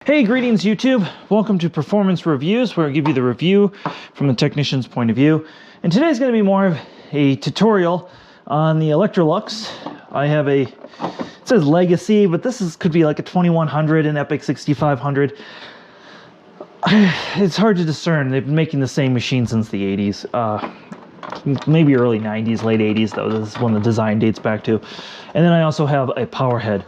Hey, greetings YouTube. Welcome to Performance Reviews, where I give you the review from the technician's point of view. And today's going to be more of a tutorial on the Electrolux. I have it says Legacy, but could be like a 2100 and Epic 6500. It's hard to discern. They've been making the same machine since the 80s. Maybe early 90s, late 80s though. This is when the design dates back to. And then I also have a power head.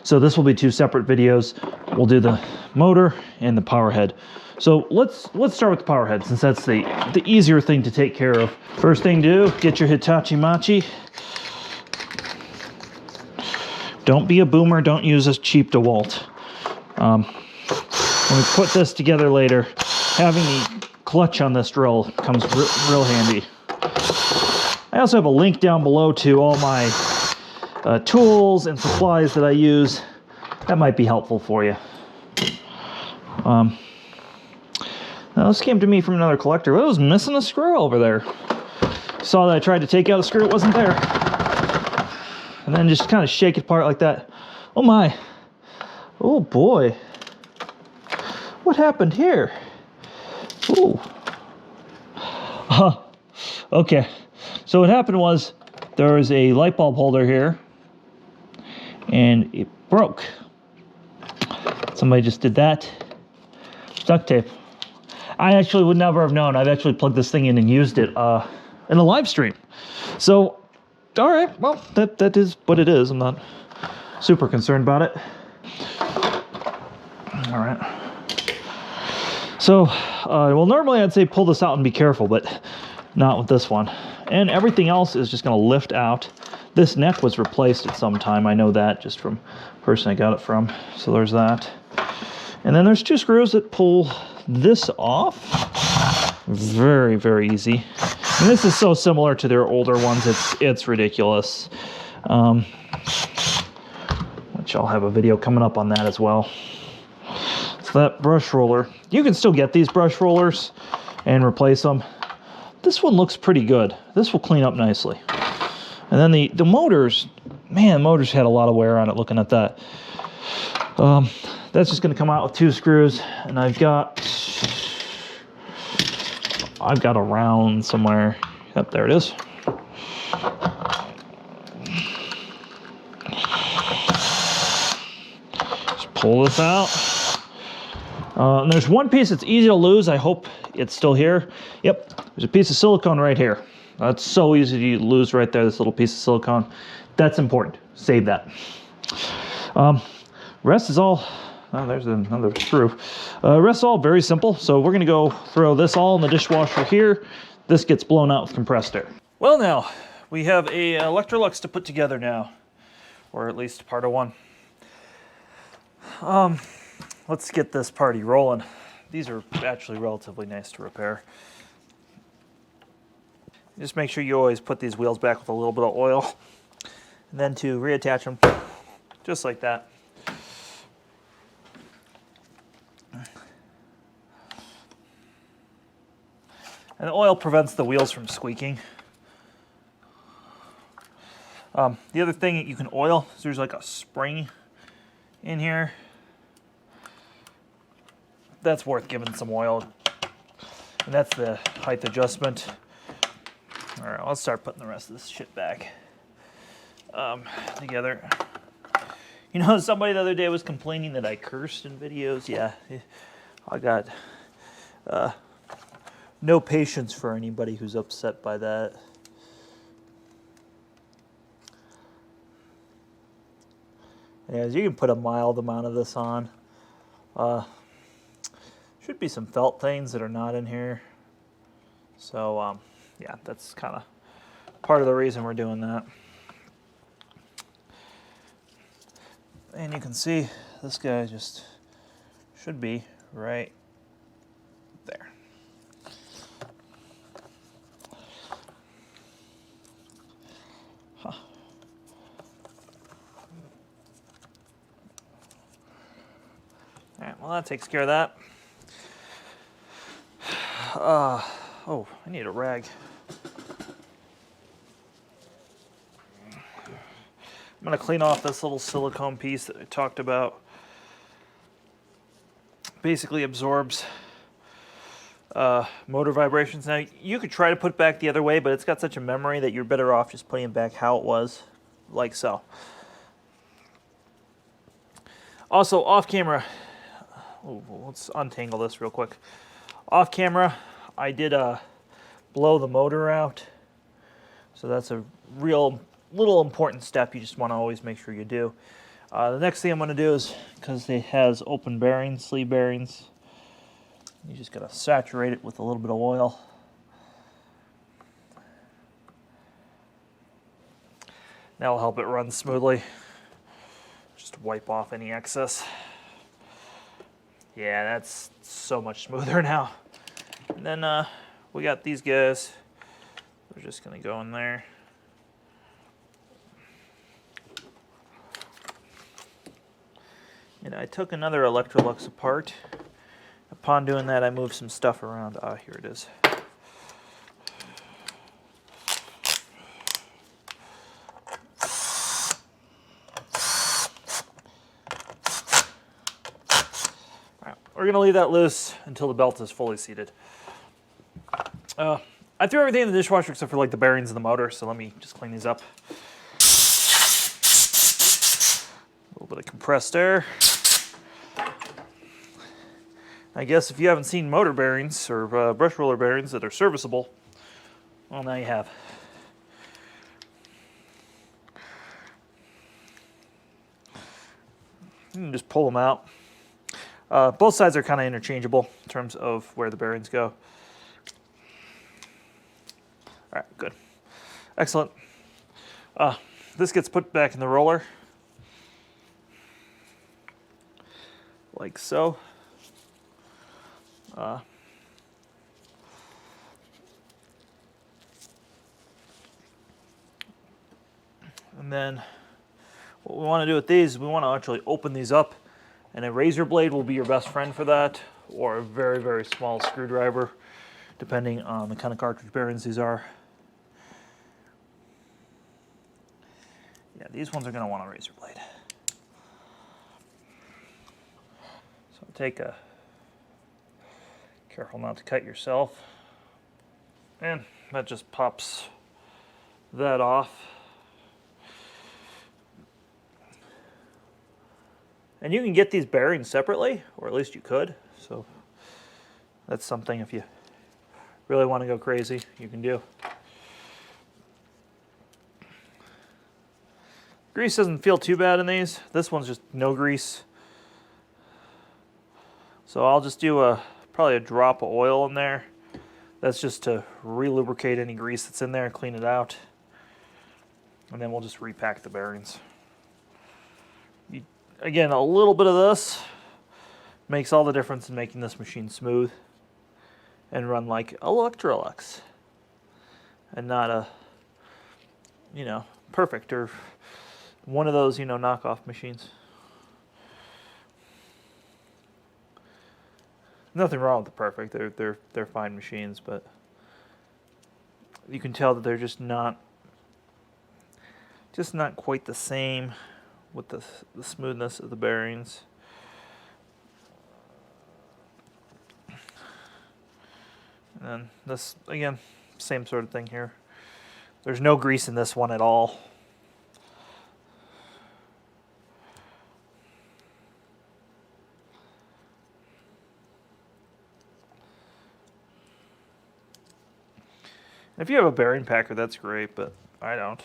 So this will be two separate videos. We'll do the motor and the power head. So let's start with the power head, since that's the easier thing to take care of. First thing to do, get your Hitachi Machi. Don't be a boomer, don't use a cheap DeWalt. When we put this together later, having the clutch on this drill comes real handy. I also have a link down below to all my tools and supplies that I use. That might be helpful for you. Now this came to me from another collector. It was missing a screw over there. Saw that I tried to take out a screw, it wasn't there. And then just kind of shake it apart like that. Oh my. Oh boy. What happened here? Ooh. Okay. So what happened was there was a light bulb holder here and it broke. Somebody just did that. Duct tape. I actually would never have known. I've actually plugged this thing in and used it in a live stream. So, all right, well, that is what it is. I'm not super concerned about it. All right. So, well, normally I'd say pull this out and be careful, but not with this one. And everything else is just going to lift out. This neck was replaced at some time. I know that just from the person I got it from. So there's that. And then there's two screws that pull this off. Very, very easy. And this is so similar to their older ones, it's ridiculous. Which I'll have a video coming up on that as well. So that brush roller, you can still get these brush rollers and replace them. This one looks pretty good. This will clean up nicely. And then the motors, man, motors had a lot of wear on it looking at that. That's just going to come out with two screws, and I've got a round somewhere. Yep, there it is. Just pull this out. And there's one piece that's easy to lose. I hope it's still here. Yep, there's a piece of silicone right here. That's so easy to lose right there, this little piece of silicone. That's important. Save that. Rest is all... Oh, there's another screw. Rest is all very simple. So we're going to go throw this all in the dishwasher here. This gets blown out with compressed air. Well, now, we have a Electrolux to put together now. Or at least part of one. Let's get this party rolling. These are actually relatively nice to repair. Just make sure you always put these wheels back with a little bit of oil. And then to reattach them, just like that. And the oil prevents the wheels from squeaking. The other thing that you can oil is there's like a spring in here. That's worth giving some oil. And that's the height adjustment. All right, let's start putting the rest of this shit back together. You know, somebody the other day was complaining that I cursed in videos. Yeah, I got no patience for anybody who's upset by that. Anyways, you can put a mild amount of this on. Should be some felt things that are not in here. So, yeah, that's kind of part of the reason we're doing that. And you can see this guy just should be right there. Huh. All right, well, that takes care of that. Oh, I need a rag. I'm going to clean off this little silicone piece that I talked about. basically absorbs motor vibrations. Now, you could try to put it back the other way, but it's got such a memory that you're better off just putting it back how it was, like so. Also, off camera, let's untangle this real quick. Off camera, I did blow the motor out. So that's a real little important step you just want to always make sure you do. The next thing I'm going to do is, because it has open bearings, sleeve bearings, you just got to saturate it with a little bit of oil. That'll help it run smoothly. Just wipe off any excess. Yeah, that's so much smoother now. And then we got these guys. We're just going to go in there. And I took another Electrolux apart. Upon doing that, I moved some stuff around. Ah, here it is. All right, we're going to leave that loose until the belt is fully seated. I threw everything in the dishwasher except for like the bearings and the motor, so let me just clean these up. A little bit of compressed air. I guess if you haven't seen motor bearings or brush roller bearings that are serviceable, well, now you have. You can just pull them out. Both sides are kind of interchangeable in terms of where the bearings go. All right, good. Excellent. This gets put back in the roller, like so. And then what we want to do with these is we want to actually open these up, and a razor blade will be your best friend for that, or a very, very small screwdriver, depending on the kind of cartridge bearings these are. Yeah, these ones are going to want a razor blade. So take a, careful not to cut yourself, and that just pops that off. And you can get these bearings separately, or at least you could, so that's something if you really want to go crazy, you can do. Grease doesn't feel too bad in these. This one's just no grease. So I'll just do probably a drop of oil in there. That's just to re-lubricate any grease that's in there, clean it out. And then we'll just repack the bearings. Again, a little bit of this makes all the difference in making this machine smooth and run like Electrolux and not a, you know, perfect or one of those, you know, knockoff machines. Nothing wrong with the perfect. They're fine machines, but you can tell that they're just not quite the same with the smoothness of the bearings. And then this, again, same sort of thing here. There's no grease in this one at all. If you have a bearing packer, that's great, but I don't.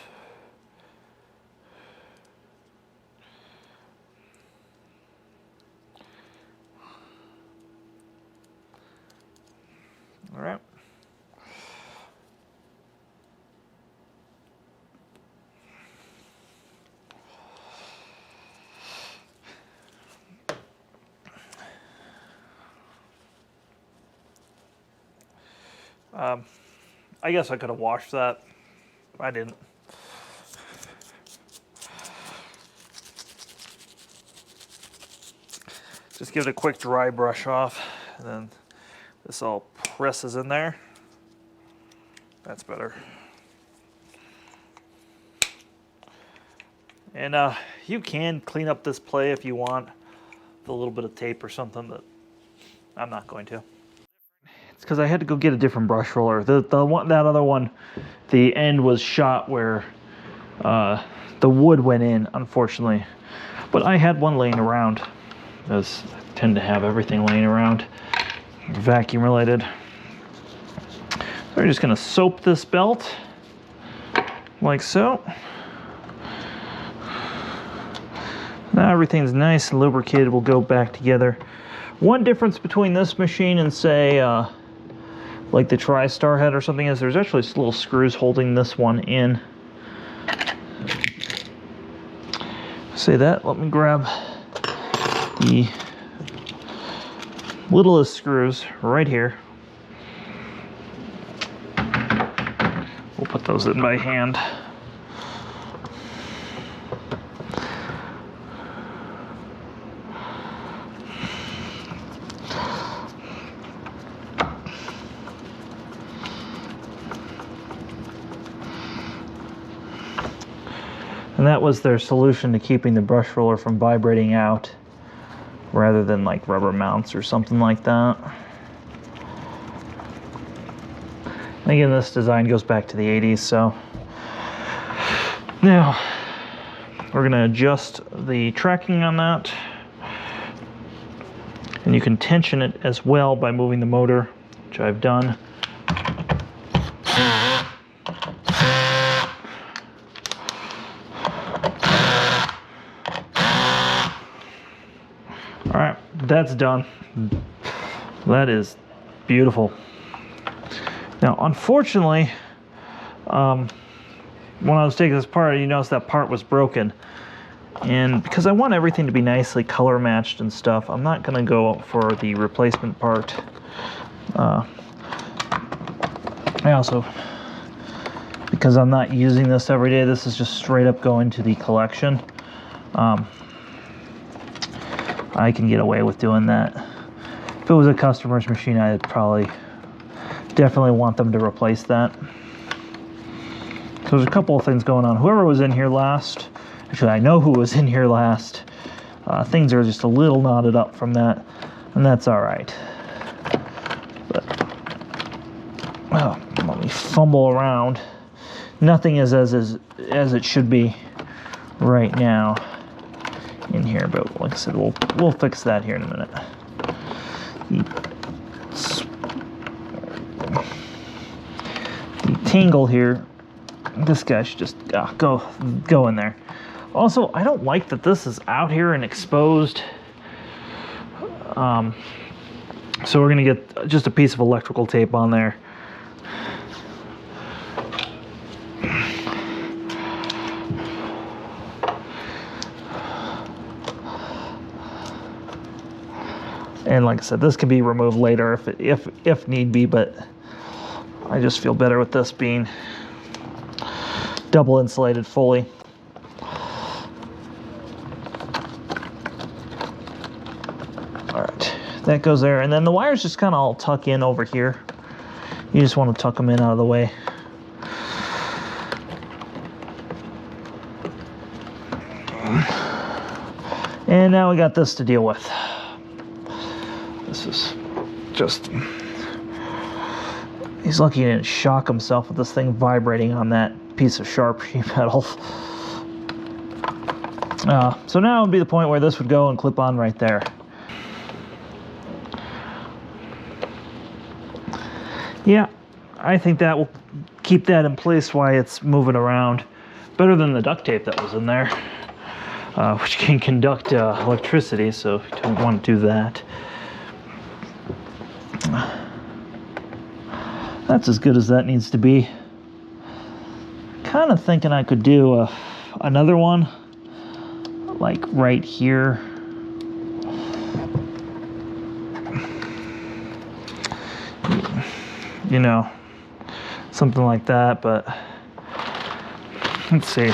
All right. I guess I could have washed that. I didn't. Just give it a quick dry brush off, and then this all presses in there. That's better. And you can clean up this play if you want with a little bit of tape or something, but I'm not going to. It's because I had to go get a different brush roller. The one, that other one, the end was shot where the wood went in, unfortunately. But I had one laying around, as I tend to have everything laying around, vacuum related. So we're just gonna soap this belt, like so. Now everything's nice and lubricated, we'll go back together. One difference between this machine and say, like the TriStar head or something is there's actually little screws holding this one in. Say that, let me grab the littlest screws right here. We'll put those in by hand. And that was their solution to keeping the brush roller from vibrating out, rather than like rubber mounts or something like that. Again, this design goes back to the 80s, so now we're gonna adjust the tracking on that. And you can tension it as well by moving the motor, which I've done. All right, that's done. That is beautiful. Now, unfortunately, when I was taking this apart, you notice that part was broken. And because I want everything to be nicely color matched and stuff, I'm not gonna go for the replacement part. I also, because I'm not using this every day, this is just straight up going to the collection. I can get away with doing that. If it was a customer's machine, I'd probably definitely want them to replace that. So there's a couple of things going on. Whoever was in here last, actually I know who was in here last, things are just a little knotted up from that, and that's all right. But, let me fumble around. Nothing is as it should be right now in here, but like I said, we'll fix that here in a minute. The tangle here, this guy should just go in there. Also, I don't like that this is out here and exposed. So we're gonna get just a piece of electrical tape on there. And like I said, this can be removed later if need be, but I just feel better with this being double insulated fully. All right, that goes there. And then the wires just kind of all tuck in over here. You just want to tuck them in out of the way. And now we got this to deal with. This is just, he's lucky he didn't shock himself with this thing vibrating on that piece of sharp sheet metal. So now would be the point where this would go and clip on right there. Yeah, I think that will keep that in place while it's moving around. Better than the duct tape that was in there, which can conduct electricity, so if you don't want to do that. That's as good as that needs to be. Kind of thinking I could do another one, like right here. You know, something like that, but let's see.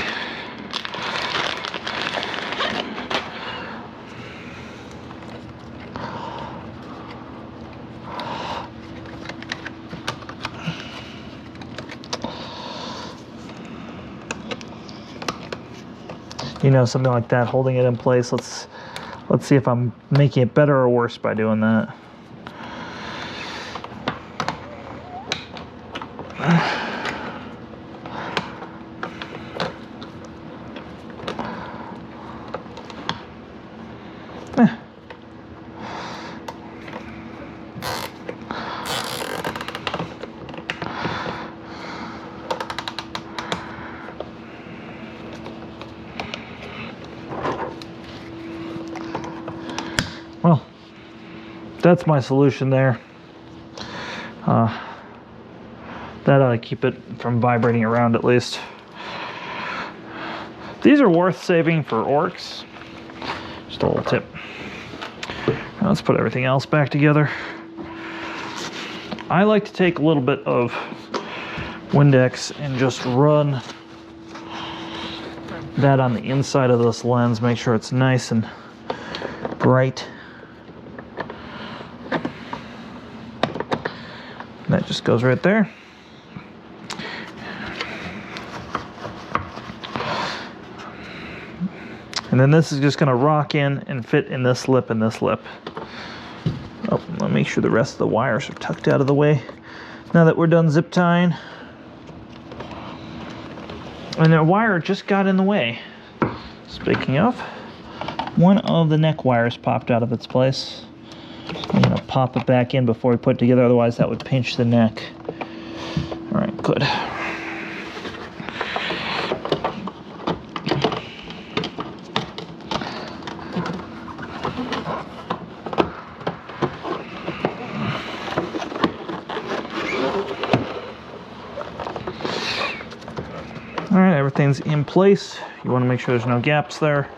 You know, something like that, holding it in place. Let's see if I'm making it better or worse by doing that. Well, that's my solution there. That ought to keep it from vibrating around at least. These are worth saving for orcs. Just a little tip. Now let's put everything else back together. I like to take a little bit of Windex and just run that on the inside of this lens. Make sure it's nice and bright. That just goes right there. And then this is just going to rock in and fit in this lip and this lip. Oh, let me make sure the rest of the wires are tucked out of the way now that we're done zip tying. And the wire just got in the way. Speaking of, one of the neck wires popped out of its place. I'm going to pop it back in before we put it together, otherwise that would pinch the neck. All right, good. All right, everything's in place. You want to make sure there's no gaps there.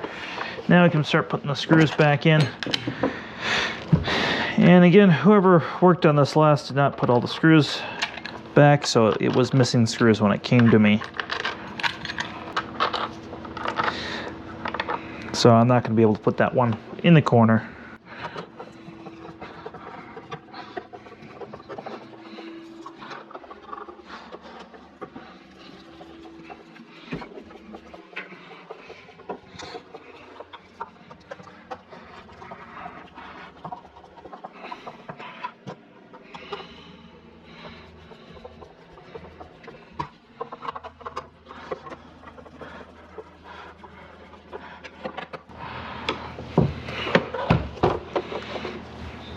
Now we can start putting the screws back in. And again, whoever worked on this last did not put all the screws back, so it was missing screws when it came to me. So I'm not going to be able to put that one in the corner.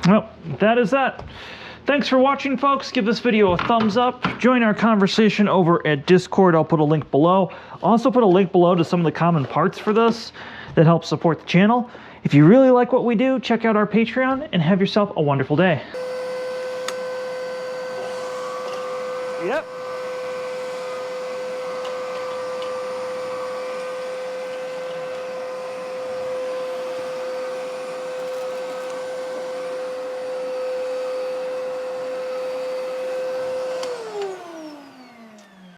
Well, that is that. Thanks for watching, folks. Give this video a thumbs up. Join our conversation over at Discord. I'll put a link below. I'll also put a link below to some of the common parts for this that help support the channel. If you really like what we do, check out our Patreon and have yourself a wonderful day. Yep.